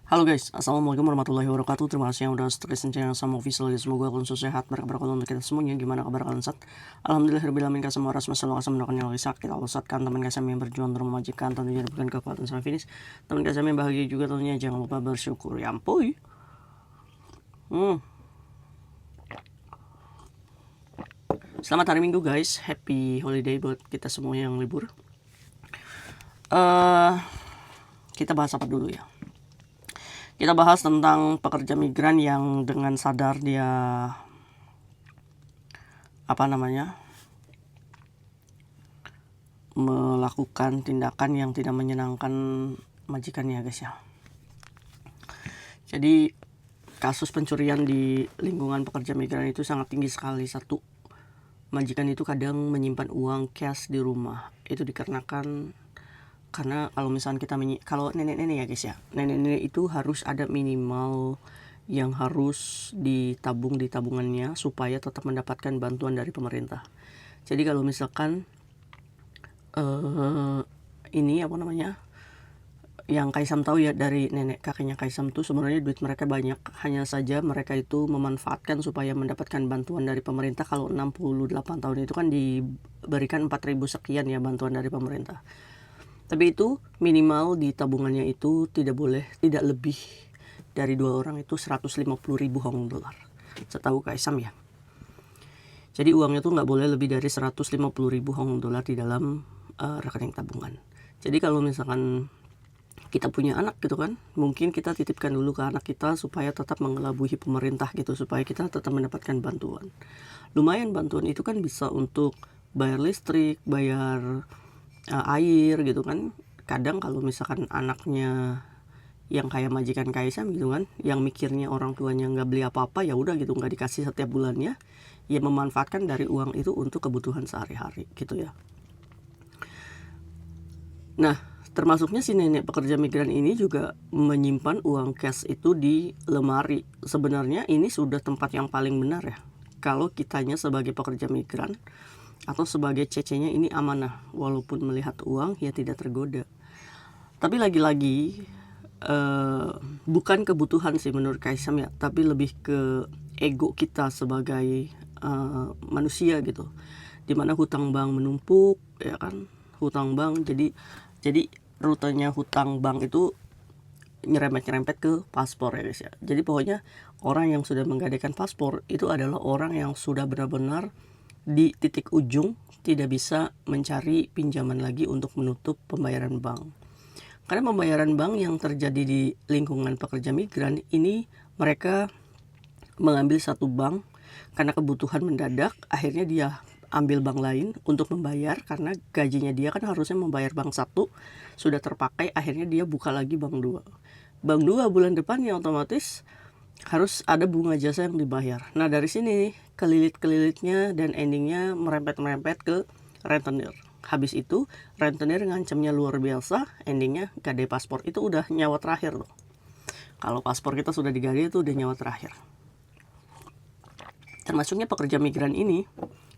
Halo guys, assalamualaikum warahmatullahi wabarakatuh. Terima kasih yang udah stay channel sama visual. Semoga kalian selalu sehat, berkah untuk kita semuanya. Gimana kabar kalian saat? Alhamdulillahirobbilalamin. Kasih ras masalah kasih mendoakan yang lagi sakit. Allah saatkan teman kasih yang berjuang dalam memajikan tentunya diberikan kekuatan sampai finish. Teman kasih yang bahagia juga tentunya jangan lupa bersyukur ya ampun. Selamat hari Minggu guys, happy holiday buat kita semua yang libur. Kita bahas apa dulu ya? Kita bahas tentang pekerja migran yang dengan sadar dia melakukan tindakan yang tidak menyenangkan majikannya guys ya. Jadi kasus pencurian di lingkungan pekerja migran itu sangat tinggi sekali. Satu, majikan itu kadang menyimpan uang cash di rumah. Itu dikarenakan karena kalau misalnya kalau nenek-nenek ya guys ya, nenek-nenek itu harus ada minimal yang harus ditabung di tabungannya supaya tetap mendapatkan bantuan dari pemerintah. Jadi kalau misalkan yang Kaisam tahu ya dari nenek kakeknya Kaisam tuh sebenarnya duit mereka banyak, hanya saja mereka itu memanfaatkan supaya mendapatkan bantuan dari pemerintah. Kalau 68 tahun itu kan diberikan 4.000 sekian ya bantuan dari pemerintah. Tapi itu minimal di tabungannya itu tidak lebih dari 2 orang itu 150.000 Hong dolar. Setahu Kaisam ya. Jadi uangnya tuh nggak boleh lebih dari 150.000 Hong dolar di dalam rekening tabungan. Jadi kalau misalkan kita punya anak gitu kan, mungkin kita titipkan dulu ke anak kita supaya tetap mengelabuhi pemerintah gitu, supaya kita tetap mendapatkan bantuan. Lumayan bantuan itu kan bisa untuk bayar listrik, bayar air gitu kan. Kadang kalau misalkan anaknya yang kayak majikan Kaisam gitu kan, yang mikirnya orang tuanya nggak beli apa-apa, ya udah gitu, nggak dikasih setiap bulannya, ya memanfaatkan dari uang itu untuk kebutuhan sehari-hari gitu ya. Nah, termasuknya si nenek pekerja migran ini juga menyimpan uang cash itu di lemari. Sebenarnya ini sudah tempat yang paling benar ya. Kalau kitanya sebagai pekerja migran atau sebagai cecenya ini amanah, walaupun melihat uang ya tidak tergoda. Tapi lagi-lagi bukan kebutuhan sih menurut Kaisam ya, tapi lebih ke ego kita sebagai manusia gitu, dimana hutang bank menumpuk ya kan. Hutang bank jadi rutenya hutang bank itu nyerempet ke paspor ya guys ya. Jadi pokoknya orang yang sudah menggadaikan paspor itu adalah orang yang sudah benar-benar di titik ujung, tidak bisa mencari pinjaman lagi untuk menutup pembayaran bank. Karena pembayaran bank yang terjadi di lingkungan pekerja migran ini, mereka mengambil satu bank karena kebutuhan mendadak, akhirnya dia ambil bank lain untuk membayar, karena gajinya dia kan harusnya membayar bank satu, sudah terpakai, akhirnya dia buka lagi bank 2. Bank 2 bulan depan ya otomatis harus ada bunga jasa yang dibayar. Nah dari sini kelilit-kelilitnya dan endingnya merempet ke rentenir. Habis itu rentenir ngancamnya luar biasa, endingnya gadai paspor. Itu udah nyawa terakhir loh. Kalau paspor kita sudah digadai itu udah nyawa terakhir. Termasuknya pekerja migran ini,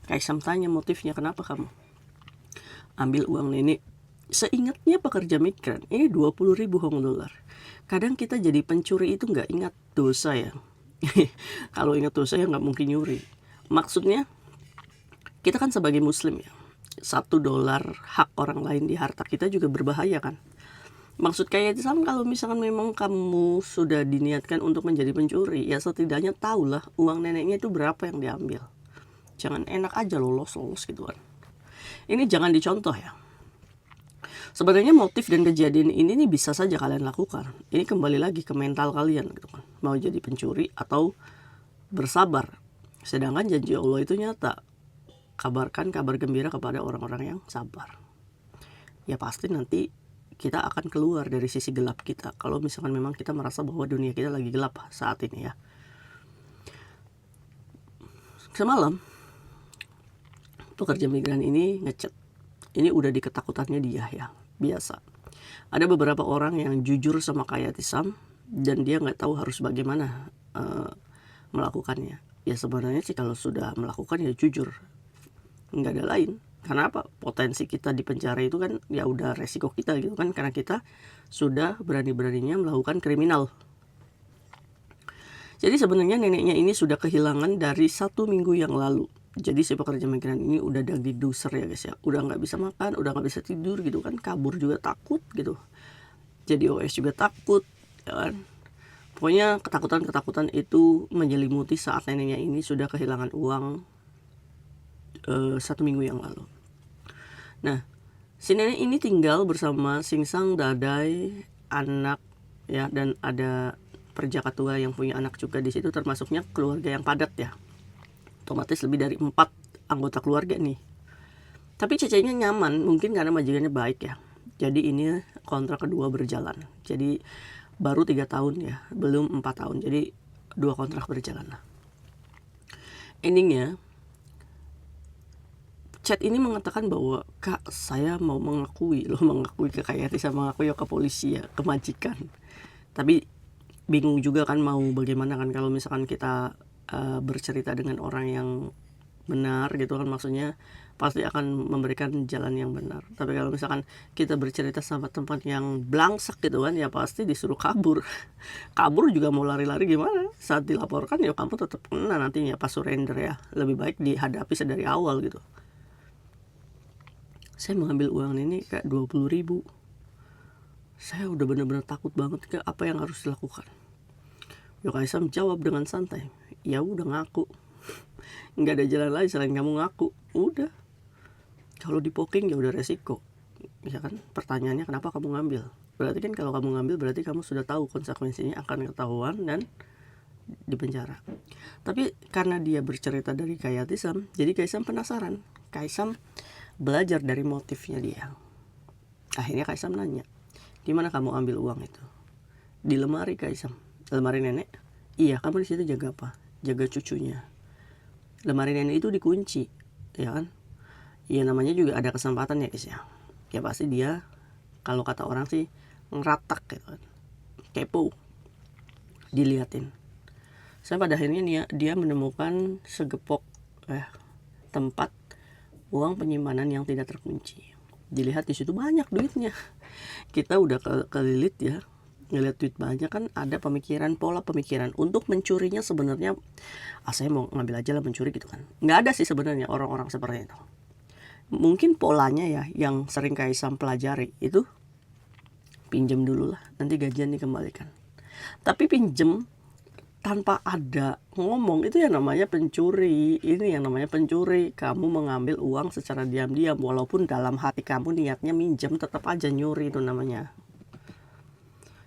Kaisam tanya motifnya kenapa kamu ambil uang nenek. Seingatnya pekerja migran ini 20.000 Hong dolar. Kadang kita jadi pencuri itu nggak ingat dosa ya. Kalau ingat dosa ya nggak mungkin nyuri. Maksudnya kita kan sebagai muslim ya, $1 hak orang lain di harta kita juga berbahaya kan. Maksud kayak itu sama, kalau misalkan memang kamu sudah diniatkan untuk menjadi pencuri, ya setidaknya tahulah uang neneknya itu berapa yang diambil. Jangan enak aja lolos gitu kan. Ini jangan dicontoh ya. Sebenarnya motif dan kejadian ini nih bisa saja kalian lakukan. Ini kembali lagi ke mental kalian gitu kan. Mau jadi pencuri atau bersabar. Sedangkan janji Allah itu nyata. Kabarkan kabar gembira kepada orang-orang yang sabar. Ya pasti nanti kita akan keluar dari sisi gelap kita. Kalau misalkan memang kita merasa bahwa dunia kita lagi gelap saat ini ya. Semalam pekerja migran ini ngechat. Ini udah di ketakutannya dia ya. Biasa. Ada beberapa orang yang jujur sama kayak Tisam dan dia nggak tahu harus bagaimana melakukannya. Ya sebenarnya sih kalau sudah melakukan ya jujur, nggak ada lain. Karena apa? Potensi kita di penjara itu kan ya udah resiko kita gitu kan, karena kita sudah berani-beraninya melakukan kriminal. Jadi sebenarnya neneknya ini sudah kehilangan dari 1 minggu yang lalu. Jadi si pekerja migran ini udah daging doser ya guys ya, udah nggak bisa makan, udah nggak bisa tidur gitu kan, kabur juga takut gitu, jadi OS juga takut ya kan. Pokoknya ketakutan-ketakutan itu menyelimuti saat neneknya ini sudah kehilangan uang 1 minggu yang lalu. Nah, si nenek ini tinggal bersama Singsang, Dadai, anak ya, dan ada perjaka tua yang punya anak juga di situ, termasuknya keluarga yang padat ya. Otomatis lebih dari 4 anggota keluarga nih. Tapi cecenya nyaman, mungkin karena majikannya baik ya. Jadi ini kontrak kedua berjalan. Jadi baru 3 tahun ya, belum 4 tahun. Jadi 2 kontrak berjalan lah. Endingnya chat ini mengatakan bahwa kak, saya mau mengakui ke Kak Yati, sama mengakui ke polisi ya, ke majikan. Tapi bingung juga kan mau bagaimana kan kalau misalkan kita bercerita dengan orang yang benar gitu kan, maksudnya pasti akan memberikan jalan yang benar. Tapi kalau misalkan kita bercerita sama tempat yang blangsak gitu kan, ya pasti disuruh kabur. Kabur juga mau lari-lari gimana, saat dilaporkan ya kamu tetap kena nantinya pas surrender ya. Lebih baik dihadapi sedari awal gitu. Saya mengambil uang ini kayak 20.000. Saya udah benar-benar takut banget, ke apa yang harus dilakukan. Yokaisam jawab dengan santai, ya udah ngaku. Nggak ada jalan lain selain kamu ngaku. Udah, kalau dipoking ya udah resiko ya kan. Pertanyaannya kenapa kamu ngambil? Berarti kan kalau kamu ngambil berarti kamu sudah tahu konsekuensinya akan ketahuan dan dipenjara. Tapi karena dia bercerita dari Kayatisam, jadi Kaisam penasaran. Kaisam belajar dari motifnya dia. Akhirnya Kaisam nanya, gimana kamu ambil uang itu? Di lemari Kaisam. Lemari nenek? Iya, kamu di situ jaga apa? Jaga cucunya. Lemari nenek itu dikunci, ya kan? Iya, namanya juga ada kesempatan ya guys ya. Ya pasti dia, kalau kata orang sih, ngeratak gitu kan. Kepo. Diliatin. Sampai pada akhirnya dia menemukan segepok tempat uang penyimpanan yang tidak terkunci. Dilihat di situ banyak duitnya. Kita udah kelilit ya, ngeliat duit banyak kan, ada pola pemikiran untuk mencurinya sebenarnya. Saya mau ngambil aja lah, mencuri gitu kan. Nggak ada sih sebenarnya orang-orang seperti itu. Mungkin polanya ya yang sering Kaisam pelajari itu, pinjam dulu lah, nanti gajian dikembalikan. Tapi pinjam tanpa ada ngomong, itu yang namanya pencuri. Ini yang namanya pencuri. Kamu mengambil uang secara diam-diam, walaupun dalam hati kamu niatnya minjem, tetap aja nyuri itu namanya.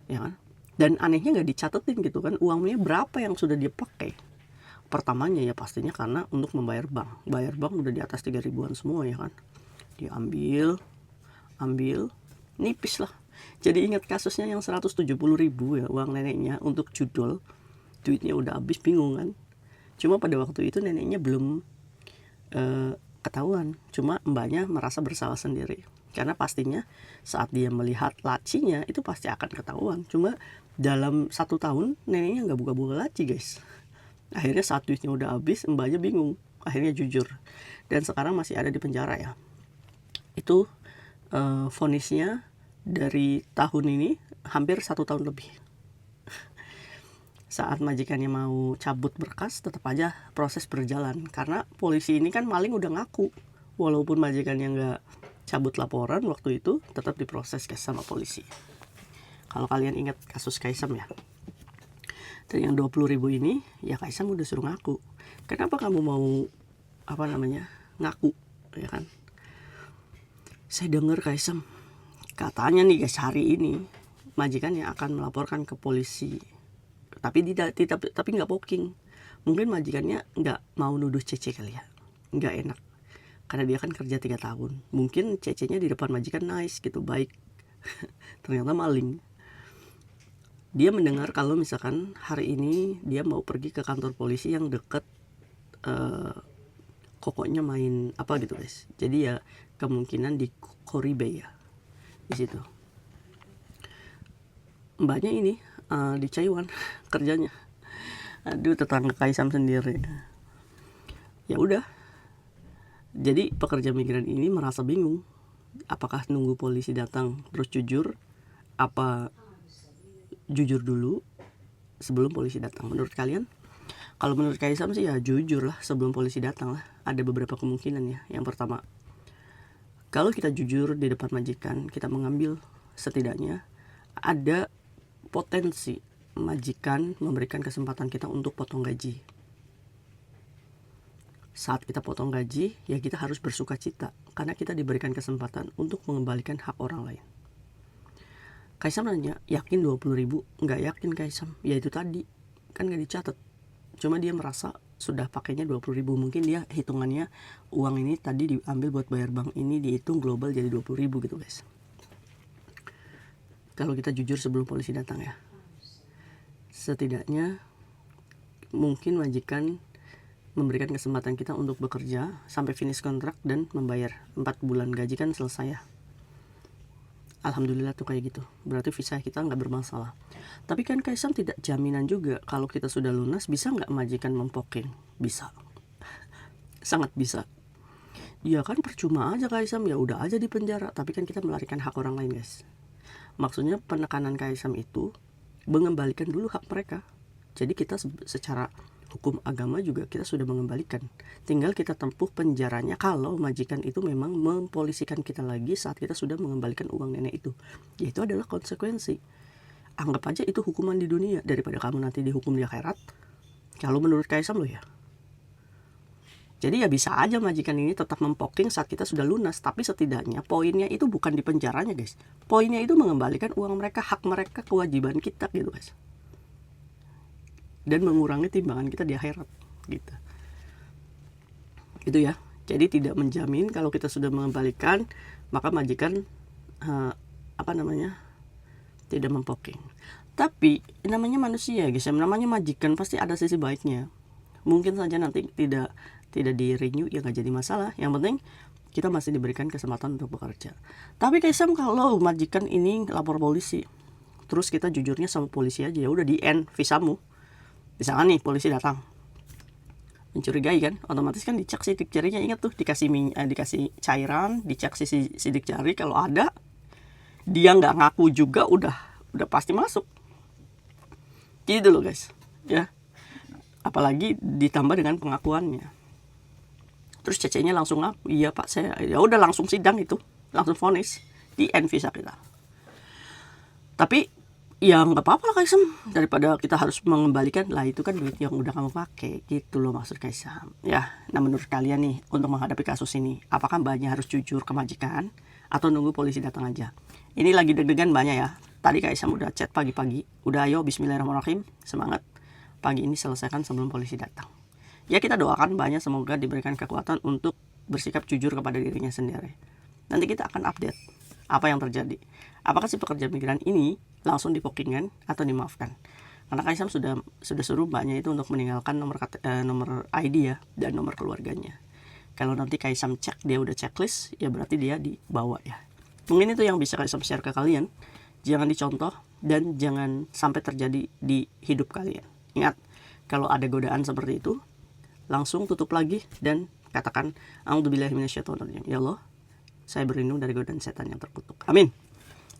Ya kan? Dan anehnya nggak dicatetin gitu kan, uangnya berapa yang sudah dia pakai. Pertamanya ya pastinya karena untuk membayar bank. Bayar bank udah di atas 3.000-an semua ya kan. Dia ambil nipis lah. Jadi ingat kasusnya yang 170.000 ya, uang neneknya untuk judul. Duitnya udah habis, bingung kan. Cuma pada waktu itu neneknya belum ketahuan. Cuma mbaknya merasa bersalah sendiri. Karena pastinya saat dia melihat lacinya itu pasti akan ketahuan. Cuma dalam 1 tahun neneknya nggak buka-buka laci guys. Akhirnya saat duitnya udah habis, mbaknya bingung. Akhirnya jujur. Dan sekarang masih ada di penjara ya. Itu vonisnya dari tahun ini hampir 1 tahun lebih. Saat majikannya mau cabut berkas, tetap aja proses berjalan. Karena polisi ini kan maling udah ngaku. Walaupun majikannya nggak cabut laporan waktu itu, tetap diproses sama polisi. Kalau kalian ingat kasus Kaisam ya. Dan yang 20.000 ini, ya Kaisam udah suruh ngaku. Kenapa kamu mau ngaku, ya kan? Saya dengar Kaisam, katanya nih guys, hari ini majikannya akan melaporkan ke polisi. Tapi nggak poking. Mungkin majikannya nggak mau nuduh Cece kali ya, nggak enak. Karena dia kan kerja 3 tahun. Mungkin Cece-nya di depan majikan nice gitu, baik. Ternyata maling. Dia mendengar kalau misalkan hari ini dia mau pergi ke kantor polisi yang deket kokoknya main apa gitu guys. Jadi ya kemungkinan di Koribe ya, di situ. Mbaknya ini di Taiwan kerjanya. Aduh, tetangga Kaisam sendiri. Ya udah, Jadi pekerja migran ini merasa bingung, apakah nunggu polisi datang terus jujur, apa jujur dulu sebelum polisi datang. Menurut kalian? Kalau menurut Kaisam sih ya jujur lah sebelum polisi datang lah. Ada beberapa kemungkinan ya. Yang pertama, kalau kita jujur di depan majikan, kita mengambil setidaknya ada potensi majikan memberikan kesempatan kita untuk potong gaji. Saat kita potong gaji, ya kita harus bersuka cita karena kita diberikan kesempatan untuk mengembalikan hak orang lain. Kaisam nanya, yakin 20.000? Nggak yakin Kaisam, ya itu tadi, kan nggak dicatat. Cuma dia merasa sudah pakainya 20.000, mungkin dia hitungannya uang ini tadi diambil buat bayar bank ini, dihitung global jadi 20.000 gitu guys. Kalau kita jujur sebelum polisi datang ya, setidaknya mungkin majikan memberikan kesempatan kita untuk bekerja sampai finish kontrak dan membayar 4 bulan gaji kan selesai ya. Alhamdulillah tuh kayak gitu, berarti visa kita nggak bermasalah. Tapi kan Kaisam tidak jaminan juga kalau kita sudah lunas bisa nggak majikan mempoking? Bisa, sangat bisa. Ya kan percuma aja Kaisam, ya udah aja di penjara, tapi kan kita melarikan hak orang lain guys. Maksudnya penekanan Kaisam itu mengembalikan dulu hak mereka. Jadi kita secara hukum agama juga kita sudah mengembalikan. Tinggal kita tempuh penjaranya kalau majikan itu memang mempolisikan kita lagi saat kita sudah mengembalikan uang nenek itu. Ya itu adalah konsekuensi. Anggap aja itu hukuman di dunia daripada kamu nanti dihukum di akhirat. Kalau menurut Kaisam loh ya. Jadi ya bisa aja majikan ini tetap mempoking saat kita sudah lunas. Tapi setidaknya poinnya itu bukan di penjaranya guys. Poinnya itu mengembalikan uang mereka, hak mereka, kewajiban kita gitu guys. Dan mengurangi timbangan kita di akhirat gitu. Itu ya. Jadi tidak menjamin kalau kita sudah mengembalikan maka majikan tidak mempoking. Tapi namanya manusia guys, namanya majikan pasti ada sisi baiknya. Mungkin saja nanti tidak di renew ya nggak jadi masalah. Yang penting kita masih diberikan kesempatan untuk bekerja. Tapi Kaisam kalau majikan ini lapor polisi, terus kita jujurnya sama polisi aja, ya udah di end visamu. Misalkan nih polisi datang mencurigai kan, otomatis kan dicek sidik jarinya. Ingat tuh dikasih cairan, dicek sidik jari, kalau ada dia nggak ngaku juga udah pasti masuk. Gitu loh guys ya. Apalagi ditambah dengan pengakuannya. Terus cecenya langsung ngaku, iya pak saya, ya udah langsung sidang itu, langsung vonis, di end visa kita. Tapi ya nggak apa-apa lah Kaisam, daripada kita harus mengembalikan lah, itu kan duit yang udah kamu pakai gitu loh maksud Kaisam ya. Nah menurut kalian nih untuk menghadapi kasus ini, apakah mbaknya harus jujur ke majikan atau nunggu polisi datang aja? Ini lagi deg-degan banyak ya. Tadi Kaisam udah chat pagi-pagi, udah ayo bismillahirrahmanirrahim, semangat pagi ini selesaikan sebelum polisi datang. Ya kita doakan banyak, semoga diberikan kekuatan untuk bersikap jujur kepada dirinya sendiri. Nanti kita akan update apa yang terjadi. Apakah si pekerja migran ini langsung dipokingan atau dimaafkan? Karena Kaisam sudah suruh mbaknya itu untuk meninggalkan nomor ID ya dan nomor keluarganya. Kalau nanti Kaisam cek dia udah checklist, ya berarti dia dibawa ya. Mungkin itu yang bisa Kaisam share ke kalian. Jangan dicontoh dan jangan sampai terjadi di hidup kalian. Ingat, kalau ada godaan seperti itu, langsung tutup lagi dan katakan a'udzubillahi minasyaitonirrajim. Ya Allah, saya berlindung dari godaan setan yang terkutuk. Amin.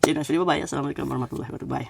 See you next video. Bye. Assalamualaikum warahmatullahi wabarakatuh. Bye.